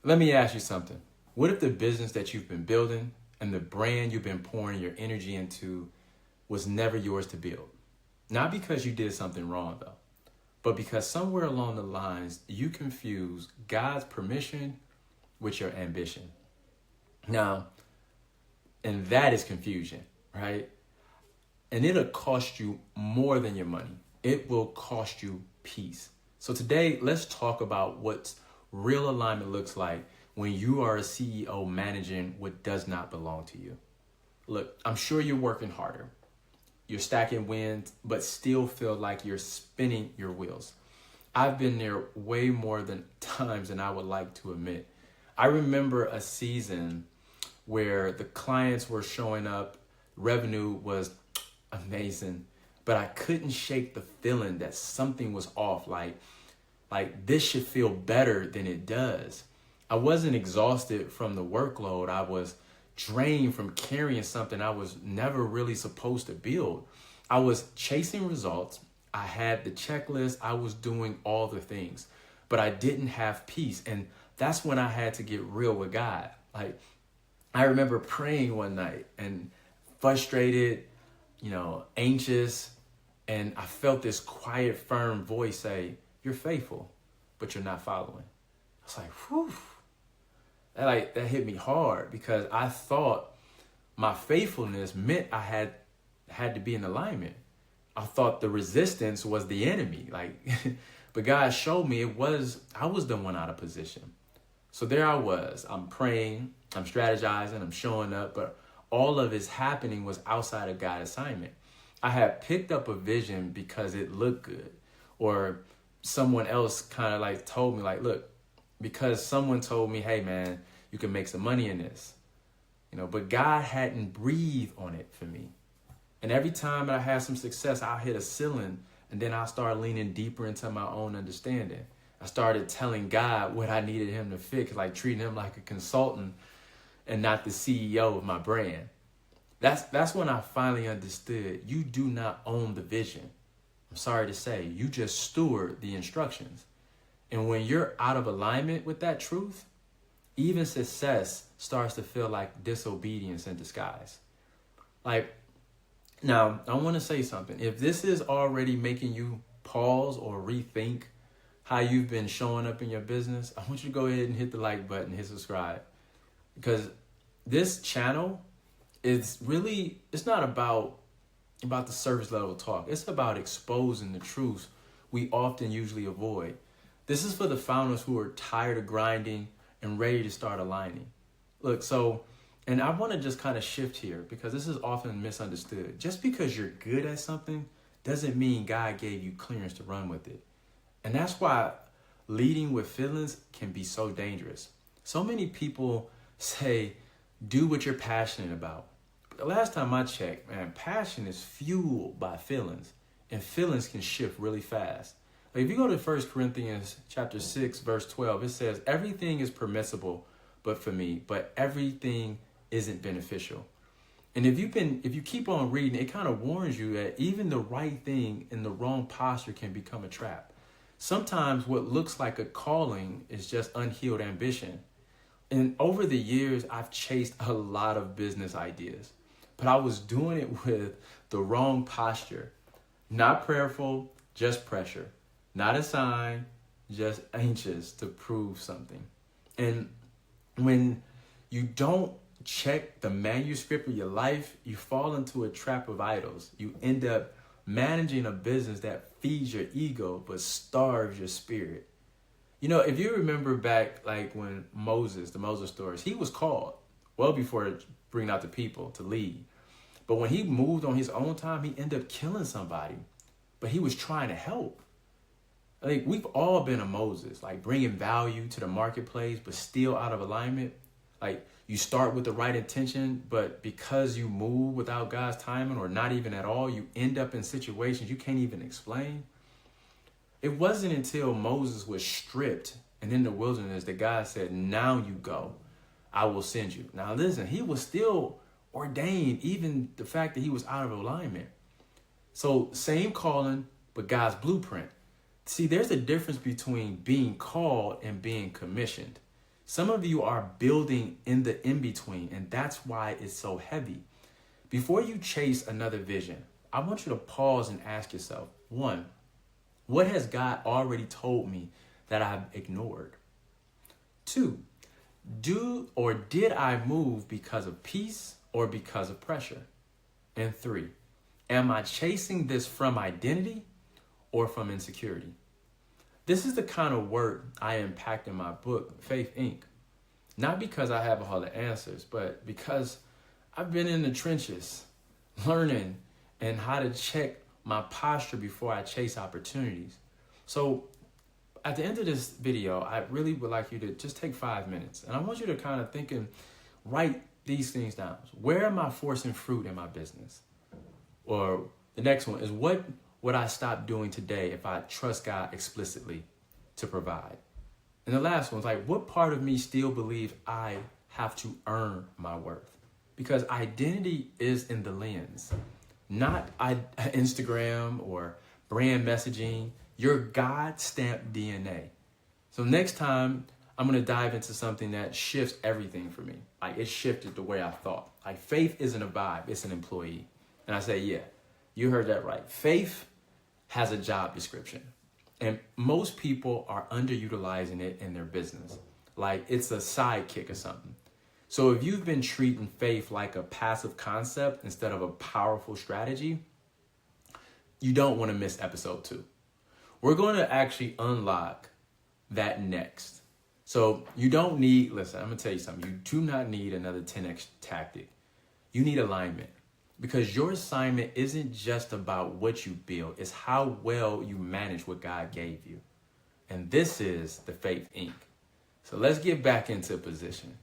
Let me ask you something. What if the business that you've been building and the brand you've been pouring your energy into was never yours to build? Not because you did something wrong, though, but because somewhere along the lines, you confuse God's permission with your ambition. Now, and that is confusion, right? And it'll cost you more than your money. It will cost you peace. So today, let's talk about what real alignment looks like when you are a CEO managing what does not belong to you. Look, I'm sure you're working harder. You're stacking wins, but still feel like you're spinning your wheels. I've been there way more than times than I would like to admit. I remember a season where the clients were showing up, revenue was amazing, but I couldn't shake the feeling that something was off. Like this should feel better than it does. I wasn't exhausted from the workload. I was drained from carrying something I was never really supposed to build. I was chasing results. I had the checklist. I was doing all the things, but I didn't have peace. And that's when I had to get real with God. Like, I remember praying one night and frustrated, anxious, and I felt this quiet, firm voice say, "You're faithful, but you're not following." I was like, whew. That hit me hard because I thought my faithfulness meant I had to be in alignment. I thought the resistance was the enemy. But God showed me I was the one out of position. So there I was. I'm praying, I'm strategizing, I'm showing up, but all of this happening was outside of God's assignment. I had picked up a vision because it looked good, or someone else kind of told me look, because someone told me, "Hey man, you can make some money in this," but God hadn't breathed on it for me. And every time I had some success, I'll hit a ceiling, and then I'll start leaning deeper into my own understanding. I started telling God what I needed him to fix, like treating him like a consultant and not the CEO of my brand. That's when I finally understood you do not own the vision. I'm sorry to say, you just steward the instructions. And when you're out of alignment with that truth, even success starts to feel like disobedience in disguise. Now, I want to say something. If this is already making you pause or rethink how you've been showing up in your business, I want you to go ahead and hit the like button, hit subscribe. Because this channel it's not about the surface level talk. It's about exposing the truths we often usually avoid. This is for the founders who are tired of grinding and ready to start aligning. Look, and I want to just kind of shift here because this is often misunderstood. Just because you're good at something doesn't mean God gave you clearance to run with it. And that's why leading with feelings can be so dangerous. So many people say, do what you're passionate about. But the last time I checked, man, passion is fueled by feelings, and feelings can shift really fast. If you go to 1 Corinthians chapter 6, verse 12, it says, everything is permissible but for me, but everything isn't beneficial. And if you keep on reading, it kind of warns you that even the right thing in the wrong posture can become a trap. Sometimes what looks like a calling is just unhealed ambition. And over the years, I've chased a lot of business ideas, but I was doing it with the wrong posture. Not prayerful, just pressure. Not a sign, just anxious to prove something. And when you don't check the manuscript of your life, you fall into a trap of idols. You end up managing a business that feeds your ego but starves your spirit. If you remember back when the Moses stories, he was called well before bringing out the people to lead. But when he moved on his own time, he ended up killing somebody. But he was trying to help. We've all been a Moses, bringing value to the marketplace, but still out of alignment. You start with the right intention, but because you move without God's timing or not even at all, you end up in situations you can't even explain. It wasn't until Moses was stripped and in the wilderness that God said, now you go, I will send you. Now listen, he was still ordained, even the fact that he was out of alignment. So same calling, but God's blueprint. See, there's a difference between being called and being commissioned. Some of you are building in the in-between, and that's why it's so heavy. Before you chase another vision, I want you to pause and ask yourself, one, what has God already told me that I've ignored? Two, did I move because of peace or because of pressure? And three, am I chasing this from identity or from insecurity? This is the kind of work I unpacked in my book, Faith Inc. Not because I have all the answers, but because I've been in the trenches learning and how to check my posture before I chase opportunities. So at the end of this video, I really would like you to just take 5 minutes. And I want you to kind of think and write these things down. Where am I forcing fruit in my business? Or the next one is, what would I stop doing today if I trust God explicitly to provide? And the last one's like, what part of me still believes I have to earn my worth? Because identity is in the lens, not Instagram or brand messaging, your God-stamped DNA. So next time, I'm going to dive into something that shifts everything for me. Like, it shifted the way I thought. Like, faith isn't a vibe, it's an employee. And I say, yeah, you heard that right. Faith has a job description. And most people are underutilizing it in their business. Like, it's a sidekick or something. So if you've been treating faith like a passive concept instead of a powerful strategy, you don't want to miss episode 2. We're going to actually unlock that next. So you don't need, listen, I'm going to tell you something. You do not need another 10x tactic. You need alignment, because your assignment isn't just about what you build. It's how well you manage what God gave you. And this is the Faith Inc. So let's get back into position.